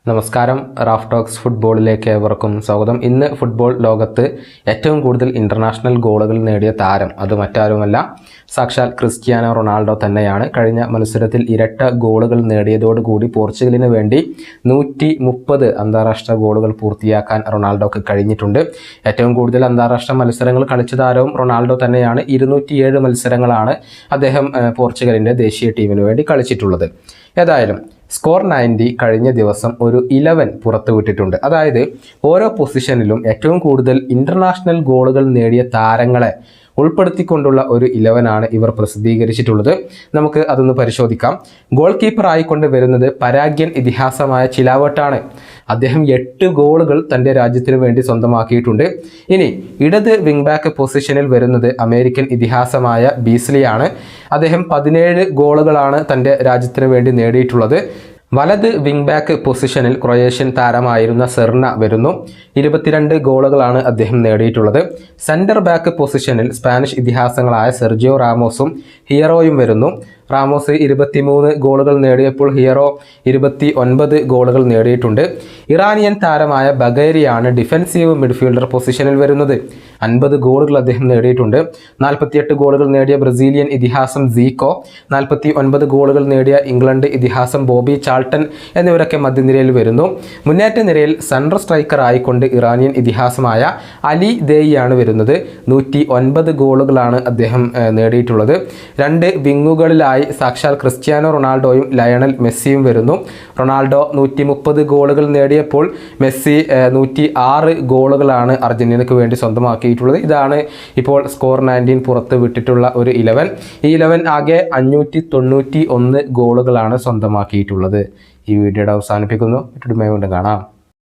നമസ്കാരം. Raf talks ഫുട്ബോളിലേക്ക് ഏവർക്കും സ്വാഗതം. ഇന്ന് ഫുട്ബോൾ ലോകത്ത് ഏറ്റവും കൂടുതൽ ഇൻ്റർനാഷണൽ ഗോളുകൾ നേടിയ താരം അത് മറ്റാരുമല്ല, സാക്ഷാൽ ക്രിസ്ത്യാനോ റൊണാൾഡോ തന്നെയാണ്. കഴിഞ്ഞ മത്സരത്തിൽ ഇരട്ട ഗോളുകൾ നേടിയതോടുകൂടി പോർച്ചുഗലിന് വേണ്ടി 130 അന്താരാഷ്ട്ര ഗോളുകൾ പൂർത്തിയാക്കാൻ റൊണാൾഡോക്ക് കഴിഞ്ഞിട്ടുണ്ട്. ഏറ്റവും കൂടുതൽ അന്താരാഷ്ട്ര മത്സരങ്ങൾ കളിച്ച താരവും റൊണാൾഡോ തന്നെയാണ്. 207 മത്സരങ്ങളാണ് അദ്ദേഹം പോർച്ചുഗലിൻ്റെ ദേശീയ ടീമിന് വേണ്ടി കളിച്ചിട്ടുള്ളത്. ഏതായാലും സ്കോർ 90 കഴിഞ്ഞ ദിവസം ഒരു 11 പുറത്തുവിട്ടിട്ടുണ്ട്. അതായത് ഓരോ പൊസിഷനിലും ഏറ്റവും കൂടുതൽ ഇൻ്റർനാഷണൽ ഗോളുകൾ നേടിയ താരങ്ങളെ ഉൾപ്പെടുത്തിക്കൊണ്ടുള്ള ഒരു 11 ഇവർ പ്രസിദ്ധീകരിച്ചിട്ടുള്ളത്. നമുക്ക് അതൊന്ന് പരിശോധിക്കാം. ഗോൾ കീപ്പർ ആയിക്കൊണ്ട് വരുന്നത് പരാഗ്യൻ ഇതിഹാസമായ ചിലാവട്ടാണ്. അദ്ദേഹം 8 ഗോളുകൾ തൻ്റെ രാജ്യത്തിന് വേണ്ടി സ്വന്തമാക്കിയിട്ടുണ്ട്. ഇനി ഇടത് വിങ് ബാക്ക് പൊസിഷനിൽ വരുന്നത് അമേരിക്കൻ ഇതിഹാസമായ ബീസ്ലിയാണ്. അദ്ദേഹം 17 ഗോളുകളാണ് തൻ്റെ രാജ്യത്തിന് വേണ്ടി നേടിയിട്ടുള്ളത്. വലത് വിങ് ബാക്ക് പൊസിഷനിൽ ക്രൊയേഷ്യൻ താരമായിരുന്ന സെർന വരുന്നു. 22 ഗോളുകളാണ് അദ്ദേഹം നേടിയിട്ടുള്ളത്. സെൻറ്റർ ബാക്ക് പൊസിഷനിൽ സ്പാനിഷ് ഇതിഹാസങ്ങളായ സെർജിയോ റാമോസും ഹിയറോയും വരുന്നു. റാമോസ് 23 ഗോളുകൾ നേടിയപ്പോൾ ഹിയറോ 29 ഗോളുകൾ നേടിയിട്ടുണ്ട്. ഇറാനിയൻ താരമായ ബഗേരിയാണ് ഡിഫൻസീവ് മിഡ്ഫീൽഡർ പൊസിഷനിൽ വരുന്നത്. 50 ഗോളുകൾ അദ്ദേഹം നേടിയിട്ടുണ്ട്. 48 ഗോളുകൾ നേടിയ ബ്രസീലിയൻ ഇതിഹാസം സീക്കോ, 49 ഗോളുകൾ നേടിയ ഇംഗ്ലണ്ട് ഇതിഹാസം ബോബി ചാൾട്ടൺ എന്നിവരൊക്കെ മധ്യനിരയിൽ വരുന്നു. മുന്നേറ്റ നിരയിൽ സെൻട്രൽ സ്ട്രൈക്കർ ആയിക്കൊണ്ട് ഇറാനിയൻ ഇതിഹാസമായ അലി ദേയിയാണ് വരുന്നത്. 109 ഗോളുകളാണ് അദ്ദേഹം നേടിയിട്ടുള്ളത്. 2 വിങ്ങുകളിലായി സാക്ഷാൽ ക്രിസ്ത്യാനോ റൊണാൾഡോയും ലയണൽ മെസ്സിയും വരുന്നു. റൊണാൾഡോ 130 ഗോളുകൾ നേടിയപ്പോൾ മെസ്സി 106 ഗോളുകളാണ് അർജന്റീനയ്ക്ക് വേണ്ടി സ്വന്തമാക്കിയിട്ടുള്ളത്. ഇതാണ് ഇപ്പോൾ സ്കോർ 19 പുറത്ത് വിട്ടിട്ടുള്ള ഒരു 11. ഈ 11 ആകെ 591 ഗോളുകളാണ് സ്വന്തമാക്കിയിട്ടുള്ളത്. ഈ വീഡിയോയുടെ അവസാനിപ്പിക്കുന്നു. മറ്റൊരു കാണാം.